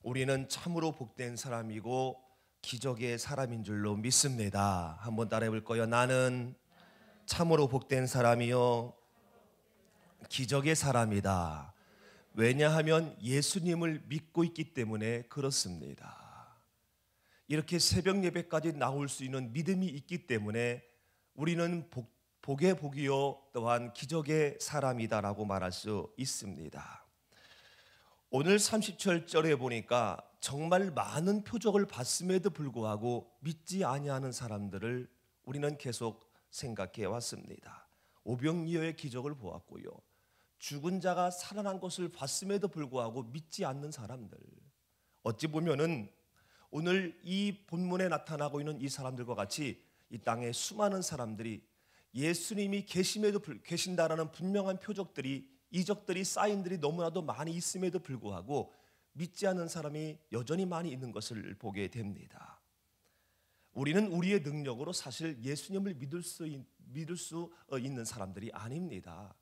우리는 참으로 복된 사람이고 기적의 사람인 줄로 믿습니다. 한번 따라해 볼 거예요. 나는 참으로 복된 사람이요 기적의 사람이다. 왜냐하면 예수님을 믿고 있기 때문에 그렇습니다. 이렇게 새벽 예배까지 나올 수 있는 믿음이 있기 때문에 우리는 복의 복이요 또한 기적의 사람이다라고 말할 수 있습니다. 오늘 30절에 보니까 정말 많은 표적을 봤음에도 불구하고 믿지 아니하는 사람들을 우리는 계속 생각해 왔습니다. 오병이어의 기적을 보았고요. 죽은 자가 살아난 것을 봤음에도 불구하고 믿지 않는 사람들. 어찌 보면은 오늘 이 본문에 나타나고 있는 이 사람들과 같이 이 땅에 수많은 사람들이 예수님이 계신다라는 분명한 표적들이 이적들이 사인들이 너무나도 많이 있음에도 불구하고 믿지 않는 사람이 여전히 많이 있는 것을 보게 됩니다. 우리는 우리의 능력으로 사실 예수님을 믿을 수 있는 사람들이 아닙니다.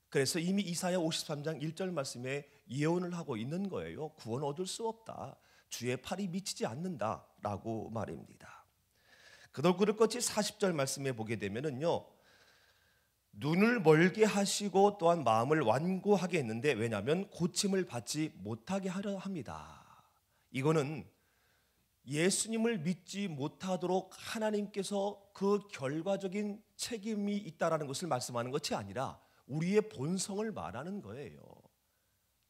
그래서 이미 이사야 53장 1절 말씀에 예언을 하고 있는 거예요. 구원 얻을 수 없다. 주의 팔이 미치지 않는다라고 말입니다. 그것이 40절 말씀에 보게 되면은요. 눈을 멀게 하시고 또한 마음을 완고하게 했는데 왜냐하면 고침을 받지 못하게 하려 합니다. 이거는 예수님을 믿지 못하도록 하나님께서 그 결과적인 책임이 있다라는 것을 말씀하는 것이 아니라 우리의 본성을 말하는 거예요.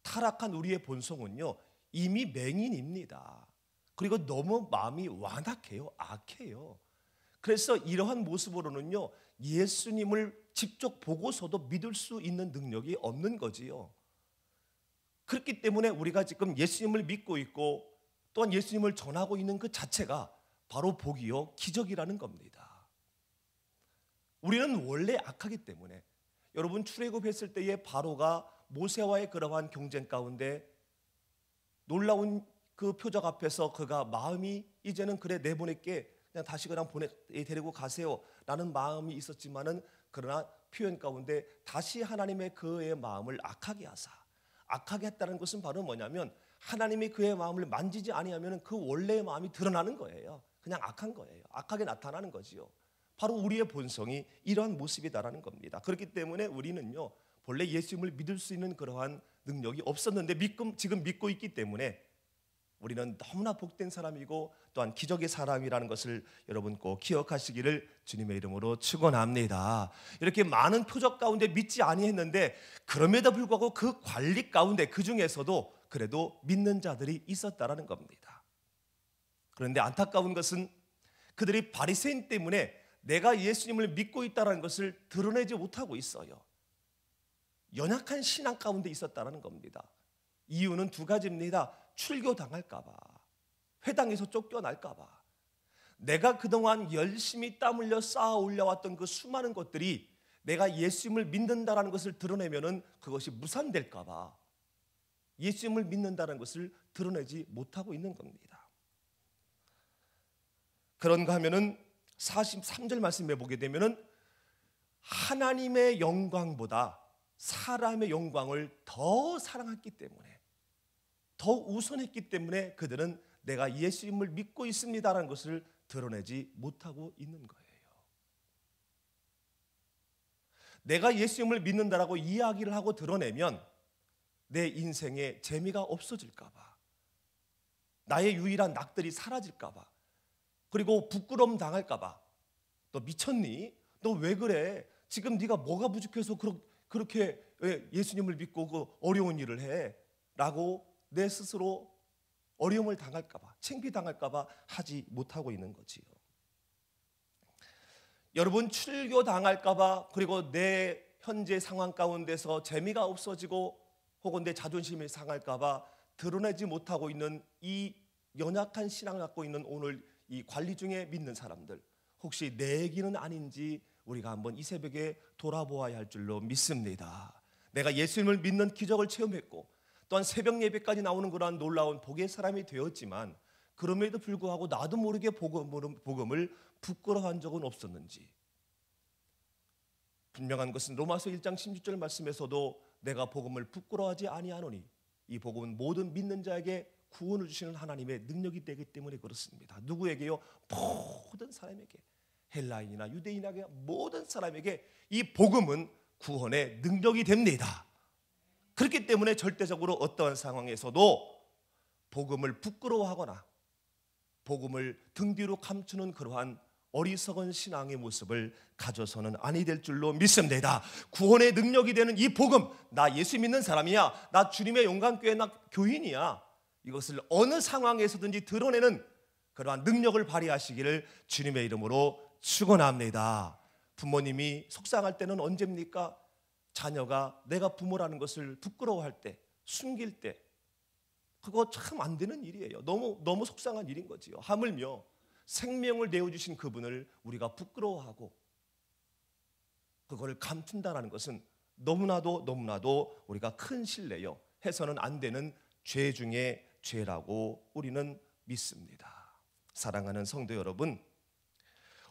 타락한 우리의 본성은요 이미 맹인입니다. 그리고 너무 마음이 완악해요. 악해요. 그래서 이러한 모습으로는요 예수님을 직접 보고서도 믿을 수 있는 능력이 없는 거지요. 그렇기 때문에 우리가 지금 예수님을 믿고 있고 또한 예수님을 전하고 있는 그 자체가 바로 복이요 기적이라는 겁니다. 우리는 원래 악하기 때문에 여러분 출애굽했을 때의 바로가 모세와의 그러한 경쟁 가운데 놀라운 그 표적 앞에서 그가 마음이 이제는 그래 내보낼게 그냥 다시 그냥 데리고 가세요 라는 마음이 있었지만은 그러나 표현 가운데 다시 하나님의 그의 마음을 악하게 하사 악하게 했다는 것은 바로 뭐냐면 하나님이 그의 마음을 만지지 아니하면 그 원래의 마음이 드러나는 거예요. 그냥 악한 거예요. 악하게 나타나는 거지요. 바로 우리의 본성이 이러한 모습이다라는 겁니다. 그렇기 때문에 우리는요 본래 예수님을 믿을 수 있는 그러한 능력이 없었는데 지금 믿고 있기 때문에 우리는 너무나 복된 사람이고 또한 기적의 사람이라는 것을 여러분 꼭 기억하시기를 주님의 이름으로 축원합니다. 이렇게 많은 표적 가운데 믿지 아니했는데 그럼에도 불구하고 그 관리 가운데 그 중에서도 그래도 믿는 자들이 있었다라는 겁니다. 그런데 안타까운 것은 그들이 바리새인 때문에 내가 예수님을 믿고 있다는 것을 드러내지 못하고 있어요. 연약한 신앙 가운데 있었다는 겁니다. 이유는 두 가지입니다. 출교당할까 봐, 회당에서 쫓겨날까 봐, 내가 그동안 열심히 땀 흘려 쌓아 올려왔던 그 수많은 것들이 내가 예수님을 믿는다는 것을 드러내면은 그것이 무산될까 봐 예수님을 믿는다는 것을 드러내지 못하고 있는 겁니다. 그런가 하면은 43절 말씀에 보게 되면은 하나님의 영광보다 사람의 영광을 더 사랑했기 때문에 더 우선했기 때문에 그들은 내가 예수님을 믿고 있습니다라는 것을 드러내지 못하고 있는 거예요. 내가 예수님을 믿는다라고 이야기를 하고 드러내면 내 인생에 재미가 없어질까 봐, 나의 유일한 낙들이 사라질까 봐, 그리고 부끄러움 당할까 봐, 너 미쳤니? 너 왜 그래? 지금 네가 뭐가 부족해서 그렇게 왜 예수님을 믿고 그 어려운 일을 해? 라고 내 스스로 어려움을 당할까 봐, 창피당할까 봐 하지 못하고 있는 거지요. 여러분 출교당할까 봐, 그리고 내 현재 상황 가운데서 재미가 없어지고 혹은 내 자존심이 상할까 봐 드러내지 못하고 있는 이 연약한 신앙을 갖고 있는 오늘 이 관리 중에 믿는 사람들, 혹시 내 얘기는 아닌지 우리가 한번 이 새벽에 돌아보아야 할 줄로 믿습니다. 내가 예수님을 믿는 기적을 체험했고 또한 새벽 예배까지 나오는 그러한 놀라운 복의 사람이 되었지만 그럼에도 불구하고 나도 모르게 복음을 부끄러워한 적은 없었는지, 분명한 것은 로마서 1장 16절 말씀에서도 내가 복음을 부끄러워하지 아니하노니 이 복음은 모든 믿는 자에게 구원을 주시는 하나님의 능력이 되기 때문에 그렇습니다. 누구에게요? 모든 사람에게, 헬라인이나 유대인에게, 모든 사람에게 이 복음은 구원의 능력이 됩니다. 그렇기 때문에 절대적으로 어떠한 상황에서도 복음을 부끄러워하거나 복음을 등 뒤로 감추는 그러한 어리석은 신앙의 모습을 가져서는 아니 될 줄로 믿습니다. 구원의 능력이 되는 이 복음, 나 예수 믿는 사람이야, 나 주님의 용감교회 나 교인이야, 이것을 어느 상황에서든지 드러내는 그러한 능력을 발휘하시기를 주님의 이름으로 축원합니다. 부모님이 속상할 때는 언제입니까? 자녀가 내가 부모라는 것을 부끄러워할 때, 숨길 때, 그거 참 안 되는 일이에요. 너무 속상한 일인 거지요. 하물며 생명을 내어주신 그분을 우리가 부끄러워하고 그걸 감춘다는 것은 너무나도 우리가 큰 실례요, 해서는 안 되는 죄 중에 죄라고 우리는 믿습니다. 사랑하는 성도 여러분,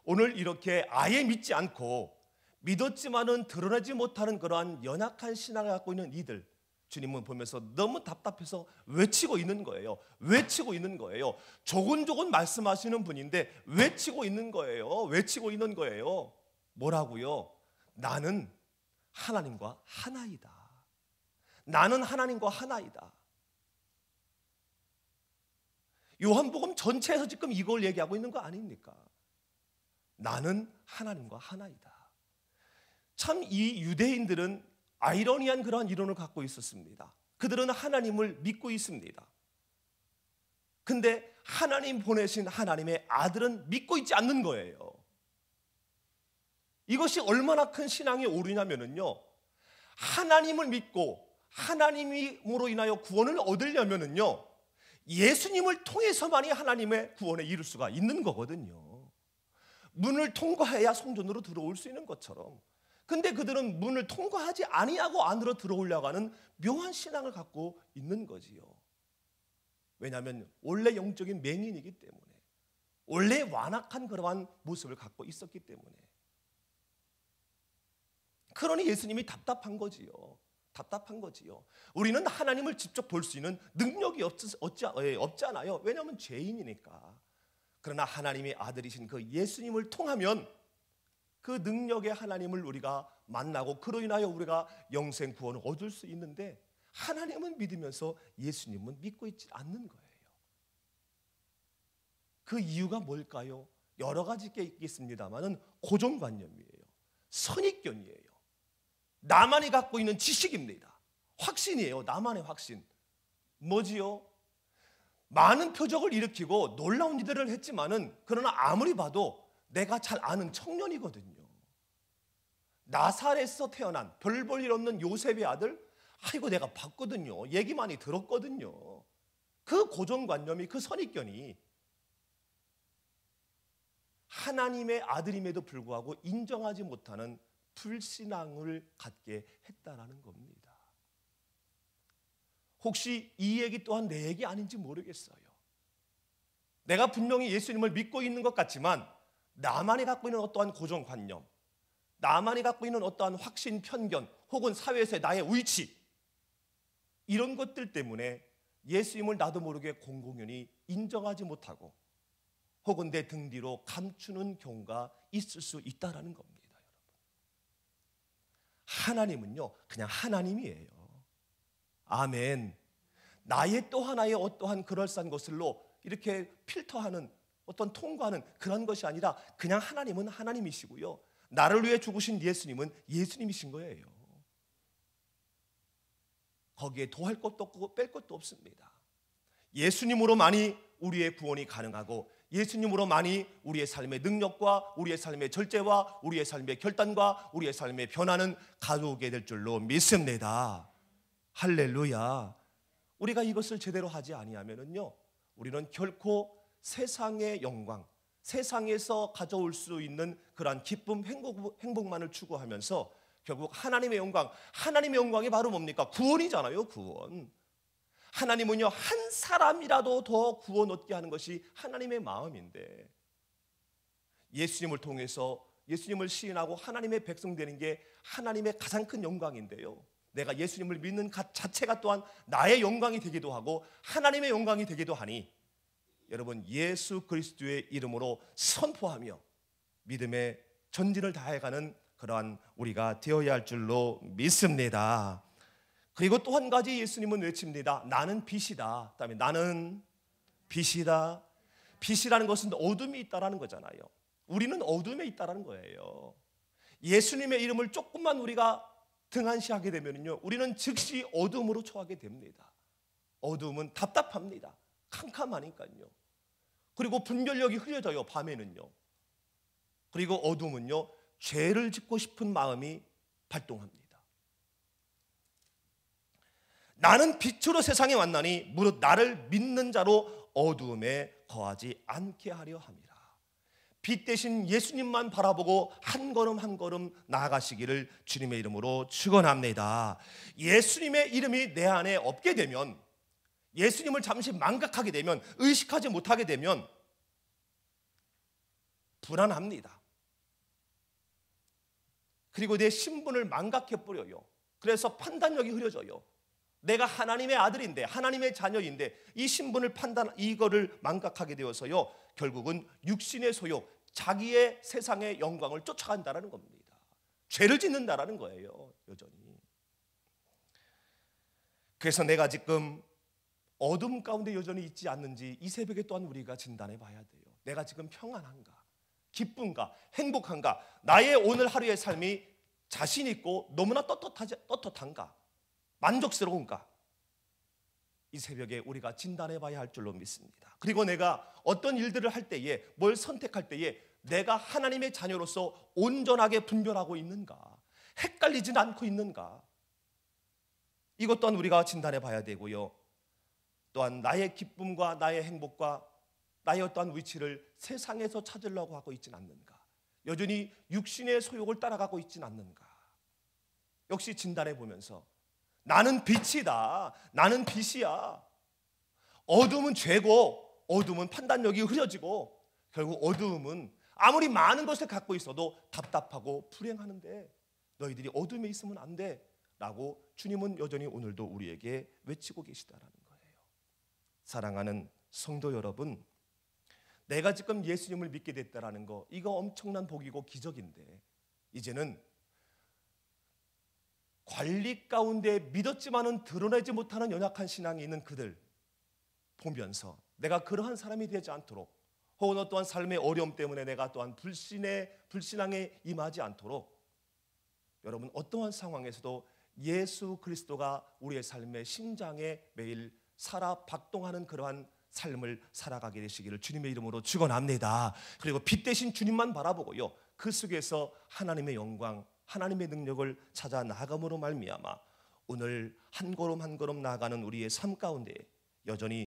오늘 이렇게 아예 믿지 않고 믿었지만은 드러내지 못하는 그러한 연약한 신앙을 갖고 있는 이들, 주님은 보면서 너무 답답해서 외치고 있는 거예요. 외치고 있는 거예요. 조곤조곤 말씀하시는 분인데 외치고 있는 거예요. 외치고 있는 거예요. 뭐라고요? 나는 하나님과 하나이다. 나는 하나님과 하나이다. 요한복음 전체에서 지금 이걸 얘기하고 있는 거 아닙니까? 나는 하나님과 하나이다. 참 이 유대인들은 아이러니한 그러한 이론을 갖고 있었습니다. 그들은 하나님을 믿고 있습니다. 근데 하나님 보내신 하나님의 아들은 믿고 있지 않는 거예요. 이것이 얼마나 큰 신앙의 오류냐면요, 하나님을 믿고 하나님으로 인하여 구원을 얻으려면요, 예수님을 통해서만이 하나님의 구원에 이를 수가 있는 거거든요. 문을 통과해야 성전으로 들어올 수 있는 것처럼. 근데 그들은 문을 통과하지 아니하고 안으로 들어오려고 하는 묘한 신앙을 갖고 있는 거지요. 왜냐하면 원래 영적인 맹인이기 때문에, 원래 완악한 그러한 모습을 갖고 있었기 때문에. 그러니 예수님이 답답한 거지요. 답답한 거지요. 우리는 하나님을 직접 볼 수 있는 능력이 없잖아요. 왜냐하면 죄인이니까. 그러나 하나님의 아들이신 그 예수님을 통하면 그 능력의 하나님을 우리가 만나고 그로 인하여 우리가 영생 구원을 얻을 수 있는데, 하나님은 믿으면서 예수님은 믿고 있지 않는 거예요. 그 이유가 뭘까요? 여러 가지 게 있겠습니다만은 고정관념이에요. 선입견이에요. 나만이 갖고 있는 지식입니다. 확신이에요. 나만의 확신. 뭐지요? 많은 표적을 일으키고 놀라운 일들을 했지만은, 그러나 아무리 봐도 내가 잘 아는 청년이거든요. 나사렛에서 태어난 별 볼 일 없는 요셉의 아들, 이거 내가 봤거든요. 얘기 많이 들었거든요. 그 고정관념이, 그 선입견이 하나님의 아들임에도 불구하고 인정하지 못하는 불신앙을 갖게 했다라는 겁니다. 혹시 이 얘기 또한 내 얘기 아닌지 모르겠어요. 내가 분명히 예수님을 믿고 있는 것 같지만 나만이 갖고 있는 어떠한 고정관념, 나만이 갖고 있는 어떠한 확신, 편견, 혹은 사회에서의 나의 위치, 이런 것들 때문에 예수님을 나도 모르게 공공연히 인정하지 못하고 혹은 내 등 뒤로 감추는 경우가 있을 수 있다는 겁니다. 여러분, 하나님은요 그냥 하나님이에요. 아멘. 나의 또 하나의 어떠한 그럴싸한 것으로 이렇게 필터하는, 어떤 통과하는 그런 것이 아니라 그냥 하나님은 하나님이시고요, 나를 위해 죽으신 예수님은 예수님이신 거예요. 거기에 더할 것도 없고 뺄 것도 없습니다. 예수님으로만이 우리의 구원이 가능하고, 예수님으로만이 우리의 삶의 능력과 우리의 삶의 절제와 우리의 삶의 결단과 우리의 삶의 변화는 가져오게 될 줄로 믿습니다. 할렐루야. 우리가 이것을 제대로 하지 아니하면은요, 우리는 결코 세상의 영광, 세상에서 가져올 수 있는 그러한 기쁨, 행복만을 추구하면서 결국 하나님의 영광, 하나님의 영광이 바로 뭡니까? 구원이잖아요. 구원. 하나님은요 한 사람이라도 더 구원 얻게 하는 것이 하나님의 마음인데, 예수님을 통해서 예수님을 시인하고 하나님의 백성 되는 게 하나님의 가장 큰 영광인데요, 내가 예수님을 믿는 것 자체가 또한 나의 영광이 되기도 하고 하나님의 영광이 되기도 하니 여러분 예수 그리스도의 이름으로 선포하며 믿음의 전진을 다해가는 그러한 우리가 되어야 할 줄로 믿습니다. 그리고 또 한 가지 예수님은 외칩니다. 나는 빛이다. 그다음에 나는 빛이다. 빛이라는 것은 어둠이 있다라는 거잖아요. 우리는 어둠에 있다라는 거예요. 예수님의 이름을 조금만 우리가 등한시하게 되면요, 우리는 즉시 어둠으로 처하게 됩니다. 어둠은 답답합니다. 캄캄하니까요. 그리고 분별력이 흐려져요. 밤에는요. 그리고 어둠은요, 죄를 짓고 싶은 마음이 발동합니다. 나는 빛으로 세상에 왔나니 무릇 나를 믿는 자로 어두움에 거하지 않게 하려 함이라. 빛 대신 예수님만 바라보고 한 걸음 한 걸음 나아가시기를 주님의 이름으로 축원합니다. 예수님의 이름이 내 안에 없게 되면, 예수님을 잠시 망각하게 되면, 의식하지 못하게 되면 불안합니다. 그리고 내 신분을 망각해버려요. 그래서 판단력이 흐려져요. 내가 하나님의 아들인데, 하나님의 자녀인데 이 신분을 이거를 망각하게 되어서요, 결국은 육신의 소욕, 자기의 세상의 영광을 쫓아간다라는 겁니다. 죄를 짓는다라는 거예요, 여전히. 그래서 내가 지금 어둠 가운데 여전히 있지 않는지 이 새벽에 또한 우리가 진단해 봐야 돼요. 내가 지금 평안한가? 기쁜가? 행복한가? 나의 오늘 하루의 삶이 자신 있고 너무나 떳떳한가? 만족스러운가? 이 새벽에 우리가 진단해 봐야 할 줄로 믿습니다. 그리고 내가 어떤 일들을 할 때에, 뭘 선택할 때에 내가 하나님의 자녀로서 온전하게 분별하고 있는가? 헷갈리진 않고 있는가? 이것 또한 우리가 진단해 봐야 되고요. 또한 나의 기쁨과 나의 행복과 나의 어떠한 위치를 세상에서 찾으려고 하고 있진 않는가? 여전히 육신의 소욕을 따라가고 있진 않는가? 역시 진단해 보면서 나는 빛이다. 나는 빛이야. 어둠은 죄고, 어둠은 판단력이 흐려지고, 결국 어둠은 아무리 많은 것을 갖고 있어도 답답하고 불행하는데 너희들이 어둠에 있으면 안 돼 라고 주님은 여전히 오늘도 우리에게 외치고 계시다라는 거예요. 사랑하는 성도 여러분, 내가 지금 예수님을 믿게 됐다라는 거, 이거 엄청난 복이고 기적인데, 이제는 관리 가운데 믿었지만은 드러내지 못하는 연약한 신앙이 있는 그들 보면서 내가 그러한 사람이 되지 않도록, 혹은 어떠한 삶의 어려움 때문에 내가 또한 불신앙에 임하지 않도록, 여러분 어떠한 상황에서도 예수 그리스도가 우리의 삶의 심장에 매일 살아 박동하는 그러한 삶을 살아가게 되시기를 주님의 이름으로 축원합니다. 그리고 빛 대신 주님만 바라보고요, 그 속에서 하나님의 영광, 하나님의 능력을 찾아 나감으로 말미암아 오늘 한 걸음 한 걸음 나아가는 우리의 삶 가운데 여전히